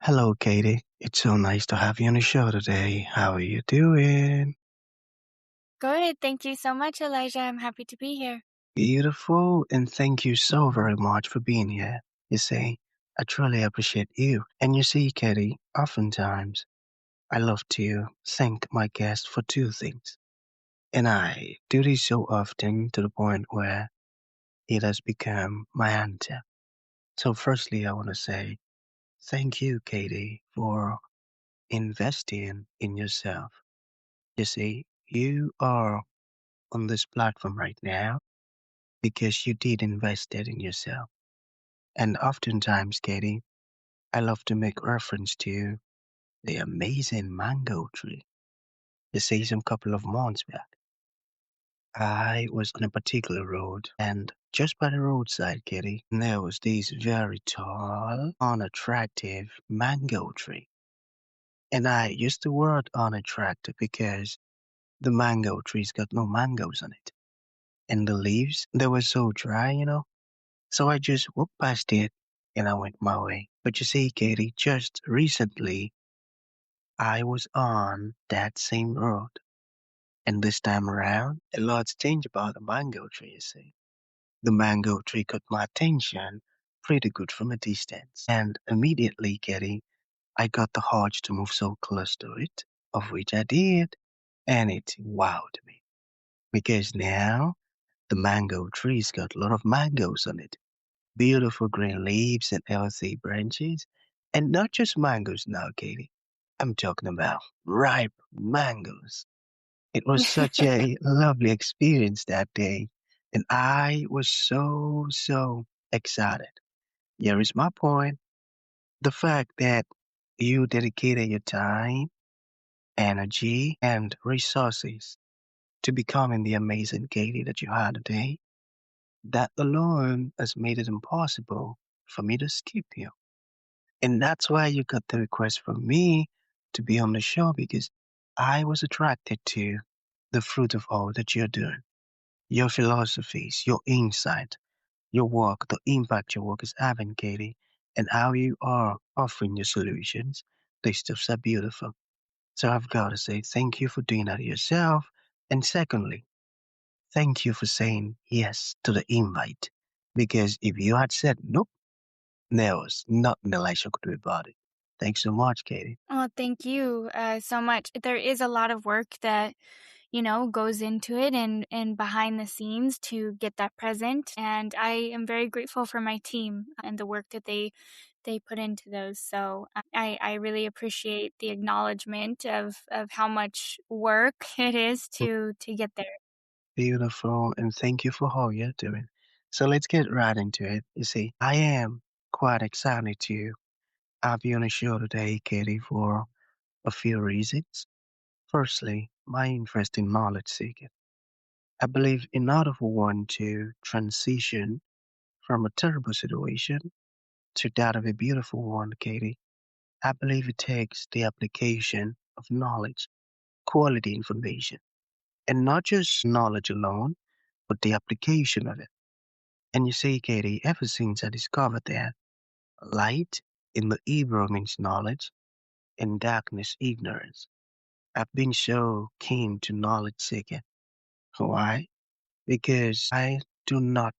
Hello, Katie. It's so nice to have you on the show today. How are you doing? Good. Thank you so much, Elijah. I'm happy to be here. Beautiful, and thank you so very much for being here. You see, I truly appreciate you. And you see, Katie, oftentimes I love to thank my guests for two things. And I do this so often to the point where it has become my answer. So, firstly, I want to say thank you, Katie, for investing in yourself. You see, you are on this platform right now because you did invest it in yourself. And oftentimes, Katie, I love to make reference to the amazing mango tree. You see, some couple of months back, I was on a particular road, and just by the roadside, Katie, there was this very tall, unattractive mango tree. And I used the word unattractive because the mango tree's got no mangoes on it. And the leaves, they were so dry. So I just walked past it and I went my way. But you see, Katie, just recently I was on that same road. And this time around, a lot's changed about the mango tree, you see. The mango tree caught my attention pretty good from a distance. And immediately, Katie, I got the urge to move so close to it, of which I did. And it wowed me. Because now the mango tree's got a lot of mangoes on it. Beautiful green leaves and healthy branches. And not just mangoes now, Katie. I'm talking about ripe mangoes. It was such a lovely experience that day. And I was so excited. Here is my point. The fact that you dedicated your time, energy, and resources to becoming the amazing Katie that you are today, that alone has made it impossible for me to skip you. And that's why you got the request from me to be on the show because I was attracted to the fruit of all that you're doing, your philosophies, your insight, your work, the impact your work is having, Katie, and how you are offering your solutions. These stuffs are beautiful. So I've got to say thank you for doing that yourself. And secondly, thank you for saying yes to the invite. Because if you had said nope, there was nothing Elisha could do about it. Thanks so much, Katie. Oh, thank you so much. There is a lot of work that goes into it and behind the scenes to get that present. And I am very grateful for my team and the work that they put into those. So I really appreciate the acknowledgement of how much work it is to get there. Beautiful, and thank you for all you're doing. So let's get right into it. You see, I am quite excited to have you on the show today, Katie, for a few reasons. Firstly, my interest in knowledge seeking. I believe in order for one to transition from a terrible situation to that of a beautiful one, Katie, I believe it takes the application of knowledge, quality information, and not just knowledge alone, but the application of it. And you see, Katie, ever since I discovered that light in the Hebrew means knowledge and darkness ignorance, I've been so keen to knowledge seeking. Why? Because I do not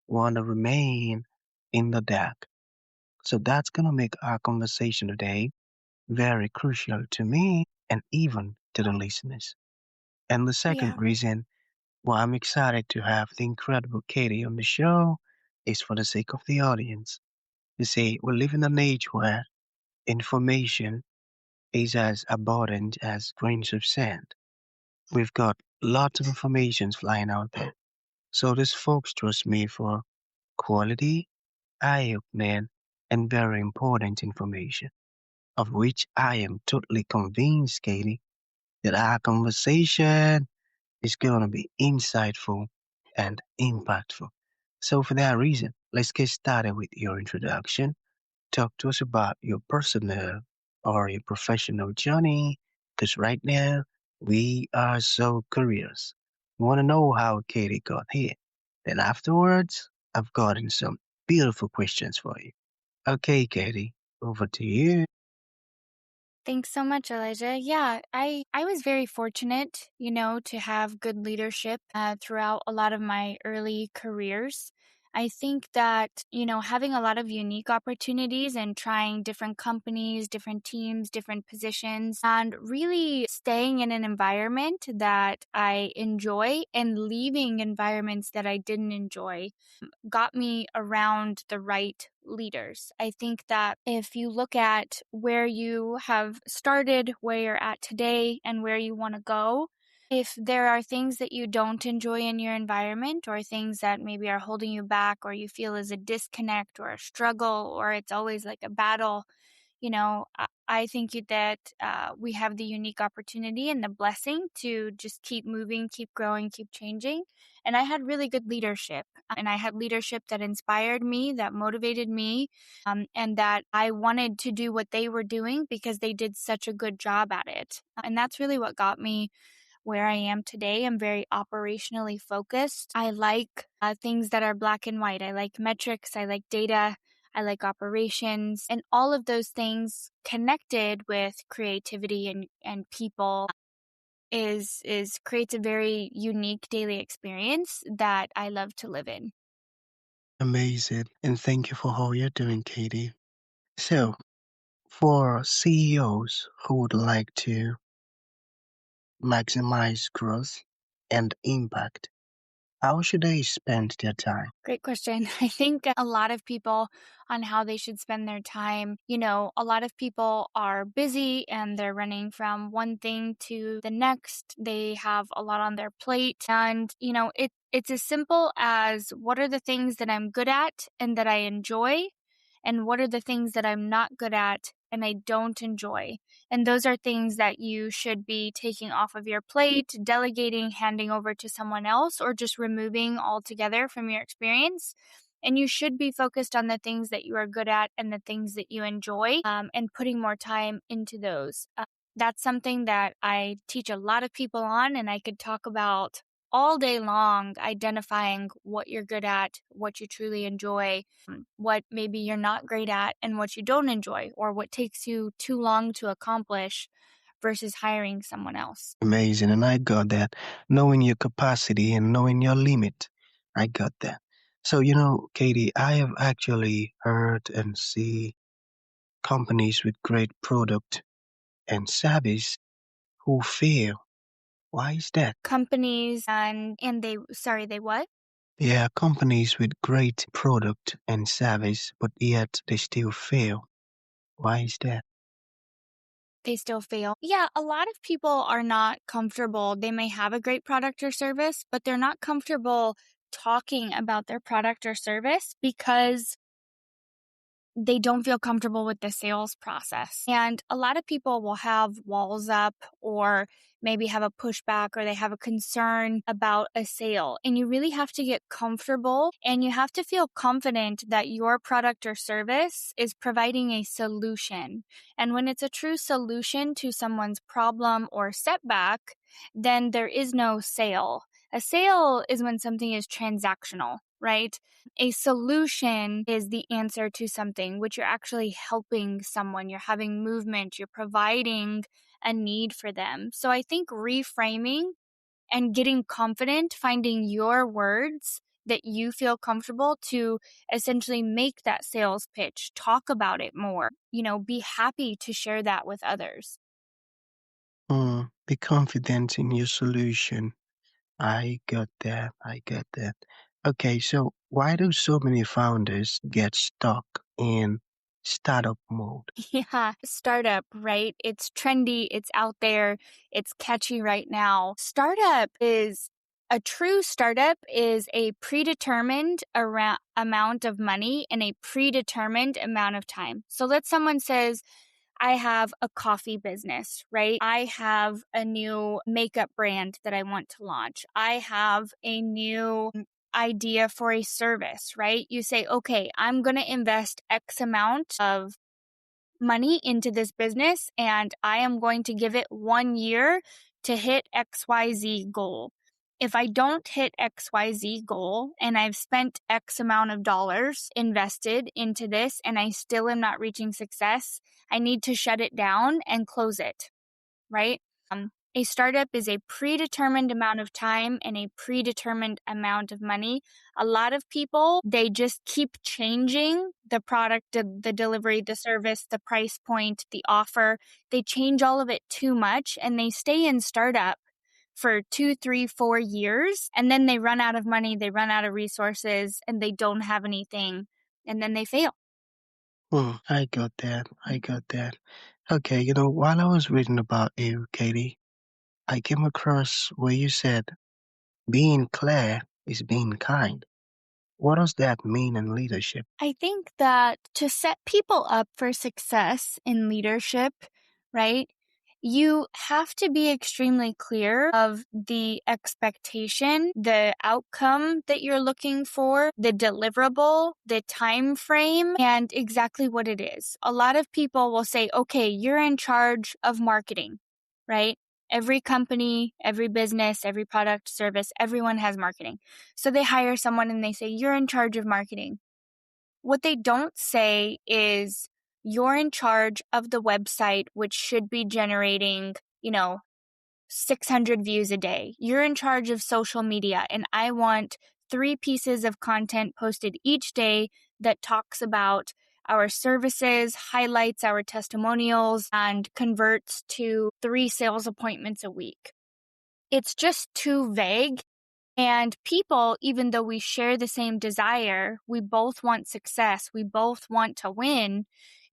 want to remain in the dark. So that's going to make our conversation today very crucial to me and even to the listeners. And the second Yeah. reason why I'm excited to have the incredible Katie on the show is for the sake of the audience. You see, we live in an age where information is as abundant as grains of sand. We've got lots of information flying out there. So these folks trust me for quality, eye-opening, and very important information, of which I am totally convinced, Katie, that our conversation is going to be insightful and impactful. So for that reason, let's get started with your introduction. Talk to us about your personal or your professional journey, because right now we are so curious. We want to know how Katie got here. Then afterwards, I've gotten some beautiful questions for you. Okay, Katie, over to you. Thanks so much, Elijah. Yeah, I was very fortunate, to have good leadership throughout a lot of my early careers. I think that, having a lot of unique opportunities and trying different companies, different teams, different positions, and really staying in an environment that I enjoy and leaving environments that I didn't enjoy got me around the right leaders. I think that if you look at where you have started, where you're at today, and where you want to go, if there are things that you don't enjoy in your environment or things that maybe are holding you back or you feel is a disconnect or a struggle or it's always like a battle, I think that we have the unique opportunity and the blessing to just keep moving, keep growing, keep changing. And I had really good leadership. And I had leadership that inspired me, that motivated me, and that I wanted to do what they were doing because they did such a good job at it. And that's really what got me where I am today. I'm very operationally focused. I like things that are black and white. I like metrics. I like data. I like operations, and all of those things connected with creativity and people is creates a very unique daily experience that I love to live in. Amazing. And thank you for all you're doing, Katie. So, for CEOs who would like to maximize growth and impact, how should they spend their time? Great question. I think a lot of people on how they should spend their time, a lot of people are busy and they're running from one thing to the next. They have a lot on their plate. And, it's as simple as what are the things that I'm good at and that I enjoy? And what are the things that I'm not good at and I don't enjoy? And those are things that you should be taking off of your plate, delegating, handing over to someone else, or just removing altogether from your experience. And you should be focused on the things that you are good at and the things that you enjoy, and putting more time into those. That's something that I teach a lot of people on, and I could talk about all day long, identifying what you're good at, what you truly enjoy, what maybe you're not great at, and what you don't enjoy, or what takes you too long to accomplish versus hiring someone else. Amazing. And I got that. Knowing your capacity and knowing your limit. I got that. So, Katie, I have actually heard and see companies with great product and service who fail. Why is that? Companies and they what? Yeah, companies with great product and service, but yet they still fail. Why is that? They still fail. Yeah, a lot of people are not comfortable. They may have a great product or service, but they're not comfortable talking about their product or service because they don't feel comfortable with the sales process. And a lot of people will have walls up or maybe have a pushback or they have a concern about a sale. And you really have to get comfortable and you have to feel confident that your product or service is providing a solution. And when it's a true solution to someone's problem or setback, then there is no sale. A sale is when something is transactional, right? A solution is the answer to something, which you're actually helping someone, you're having movement, you're providing a need for them. So I think reframing and getting confident, finding your words that you feel comfortable to essentially make that sales pitch, talk about it more, be happy to share that with others. Be confident in your solution. I got that. I got that. Okay, so why do so many founders get stuck in startup mode? Yeah, startup, right? It's trendy, it's out there, it's catchy right now. A true startup is a predetermined amount of money in a predetermined amount of time. So let's someone says, I have a coffee business, right? I have a new makeup brand that I want to launch. I have a new idea for a service, right? You say, okay, I'm going to invest X amount of money into this business and I am going to give it 1 year to hit XYZ goal. if I don't hit XYZ goal and I've spent X amount of dollars invested into this and I still am not reaching success, I need to shut it down and close it, right? A startup is a predetermined amount of time and a predetermined amount of money. A lot of people, they just keep changing the product, the delivery, the service, the price point, the offer. They change all of it too much and they stay in startup for 2, 3, 4 years. And then they run out of money, they run out of resources, and they don't have anything. And then they fail. I got that. I got that. Okay, while I was reading about you, Katie, I came across where you said being clear is being kind. What does that mean in leadership? I think that to set people up for success in leadership, right, you have to be extremely clear of the expectation, the outcome that you're looking for, the deliverable, the time frame, and exactly what it is. A lot of people will say, okay, you're in charge of marketing, right? Every company, every business, every product, service, everyone has marketing. So they hire someone and they say, you're in charge of marketing. What they don't say is you're in charge of the website, which should be generating, 600 views a day. You're in charge of social media, and I want 3 pieces of content posted each day that talks about our services, highlights our testimonials, and converts to 3 sales appointments a week. It's just too vague. And people, even though we share the same desire, we both want success, we both want to win.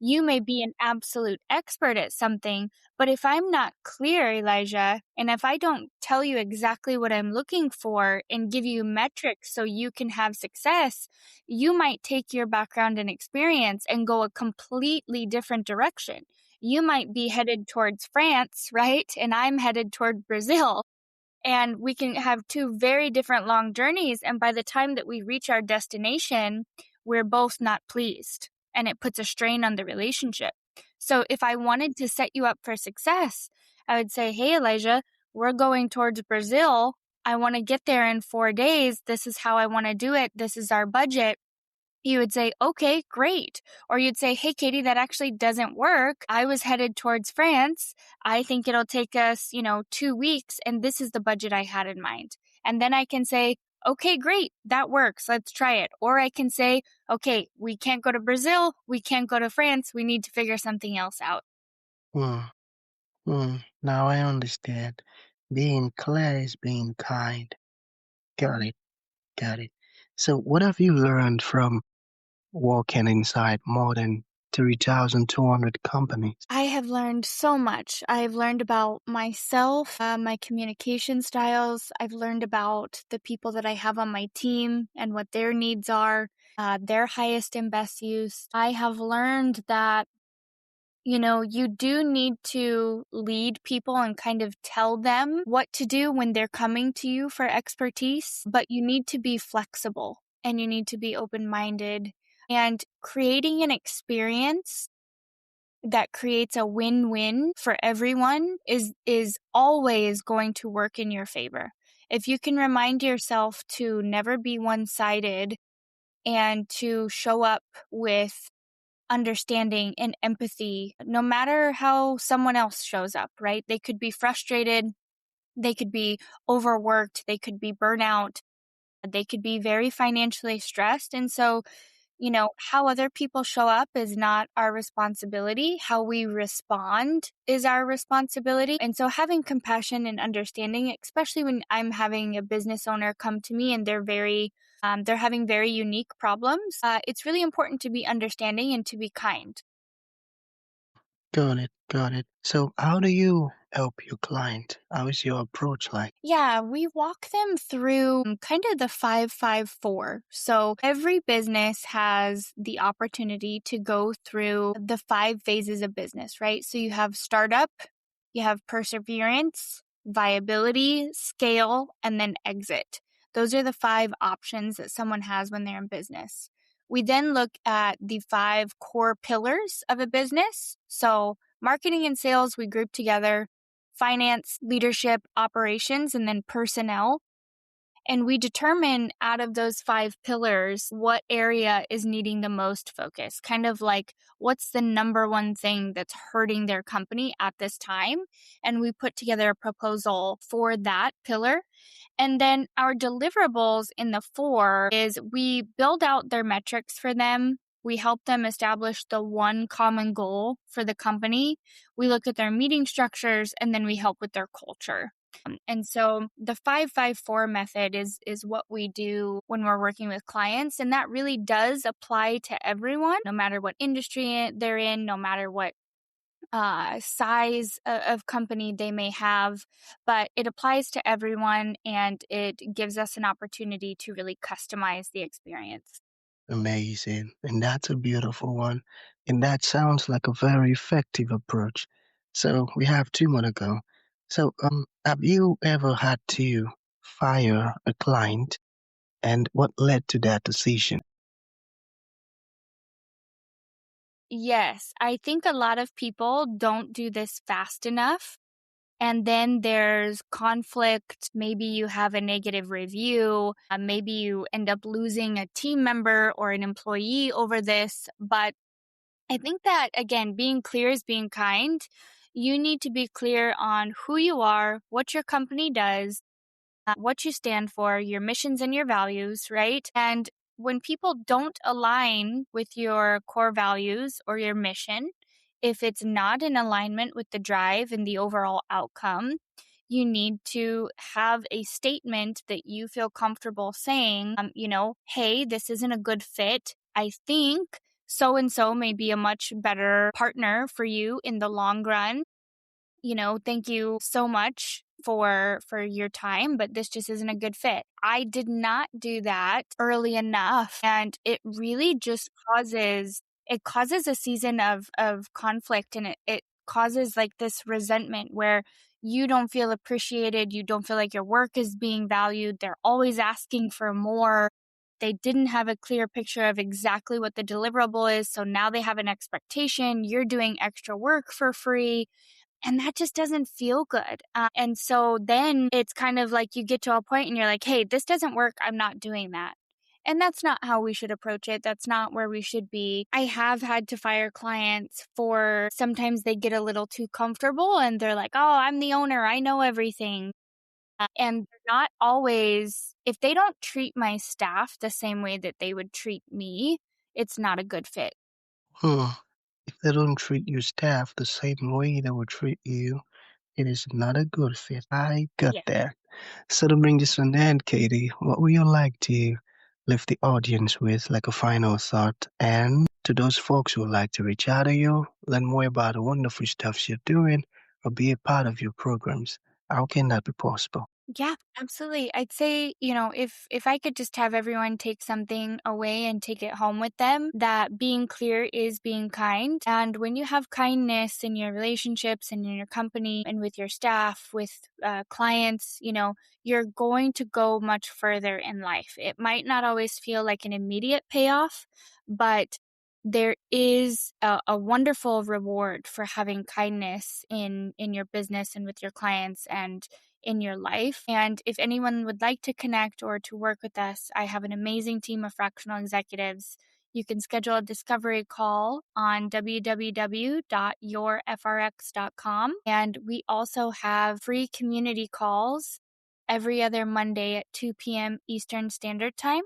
You may be an absolute expert at something, but if I'm not clear, Elijah, and if I don't tell you exactly what I'm looking for and give you metrics so you can have success, you might take your background and experience and go a completely different direction. You might be headed towards France, right? And I'm headed toward Brazil. And we can have 2 very different long journeys. And by the time that we reach our destination, we're both not pleased. And it puts a strain on the relationship. So if I wanted to set you up for success, I would say, hey, Elijah, we're going towards Brazil. I want to get there in 4 days. This is how I want to do it. This is our budget. You would say, okay, great. Or you'd say, hey, Katie, that actually doesn't work. I was headed towards France. I think it'll take us, 2 weeks. And this is the budget I had in mind. And then I can say, okay, great. That works. Let's try it. Or I can say, okay, we can't go to Brazil. We can't go to France. We need to figure something else out. Hmm. Now I understand. Being clear is being kind. Got it. Got it. So what have you learned from working inside more than 3,200 companies? I have learned so much. I've learned about myself, my communication styles. I've learned about the people that I have on my team and what their needs are, their highest and best use. I have learned that, you do need to lead people and kind of tell them what to do when they're coming to you for expertise, but you need to be flexible and you need to be open-minded. And creating an experience that creates a win-win for everyone is always going to work in your favor. If you can remind yourself to never be one-sided and to show up with understanding and empathy, no matter how someone else shows up, right? They could be frustrated, they could be overworked, they could be burnout, they could be very financially stressed. And so how other people show up is not our responsibility. How we respond is our responsibility. And so having compassion and understanding, especially when I'm having a business owner come to me and they're having very unique problems, it's really important to be understanding and to be kind. Got it. Got it. So how do you help your client? How is your approach like? Yeah, we walk them through kind of the 5-5-4. So every business has the opportunity to go through the 5 phases of business, right? So you have startup, you have perseverance, viability, scale, and then exit. Those are the 5 options that someone has when they're in business. We then look at the 5 core pillars of a business. So marketing and sales, we group together, finance, leadership, operations, and then personnel. And we determine out of those 5 pillars what area is needing the most focus, kind of like what's the number one thing that's hurting their company at this time. And we put together a proposal for that pillar. And then our deliverables in the 4 is we build out their metrics for them. We help them establish the one common goal for the company. We look at their meeting structures, and then we help with their culture. And so the 554 method is what we do when we're working with clients. And that really does apply to everyone, no matter what industry they're in, no matter what size of company they may have, but it applies to everyone and it gives us an opportunity to really customize the experience. Amazing. And that's a beautiful one. And that sounds like a very effective approach. So we have 2 more to go. So, have you ever had to fire a client and what led to that decision? Yes, I think a lot of people don't do this fast enough. And then there's conflict. Maybe you have a negative review. Maybe you end up losing a team member or an employee over this. But I think that, again, being clear is being kind. You need to be clear on who you are, what your company does, what you stand for, your missions and your values, right? And when people don't align with your core values or your mission, if it's not in alignment with the drive and the overall outcome, you need to have a statement that you feel comfortable saying, hey, this isn't a good fit. I think so and so may be a much better partner for you in the long run. Thank you so much for your time, but this just isn't a good fit. I did not do that early enough, and it really just causes a season of conflict, and it causes like this resentment where you don't feel appreciated, you don't feel like your work is being valued. They're always asking for more. They didn't have a clear picture of exactly what the deliverable is, so now they have an expectation. You're doing extra work for free. And that just doesn't feel good. And so then it's kind of like you get to a point and you're like, hey, this doesn't work. I'm not doing that. And that's not how we should approach it. That's not where we should be. I have had to fire clients for sometimes they get a little too comfortable and they're like, oh, I'm the owner. I know everything. And they're not always, if they don't treat my staff the same way that they would treat me, it's not a good fit. Hmm. If they don't treat your staff the same way they would treat you, it is not a good fit. I got Yeah. that. So to bring this to an end, Katie, what would you like to leave the audience with, like a final thought? And to those folks who would like to reach out to you, learn more about the wonderful stuff you're doing, or be a part of your programs, how can that be possible? Yeah, absolutely. I'd say, if I could just have everyone take something away and take it home with them, that being clear is being kind. And when you have kindness in your relationships and in your company and with your staff, with clients, you're going to go much further in life. It might not always feel like an immediate payoff, but there is a wonderful reward for having kindness in your business and with your clients and in your life. And if anyone would like to connect or to work with us, I have an amazing team of fractional executives. You can schedule a discovery call on www.yourfrx.com. And we also have free community calls every other Monday at 2 p.m. Eastern Standard Time.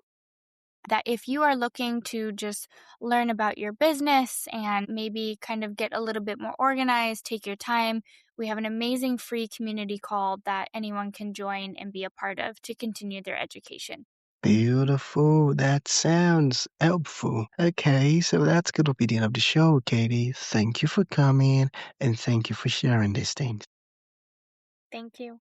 That if you are looking to just learn about your business and maybe kind of get a little bit more organized, take your time, we have an amazing free community call that anyone can join and be a part of to continue their education. Beautiful. That sounds helpful. Okay, so that's going to be the end of the show, Katie. Thank you for coming and thank you for sharing these things. Thank you.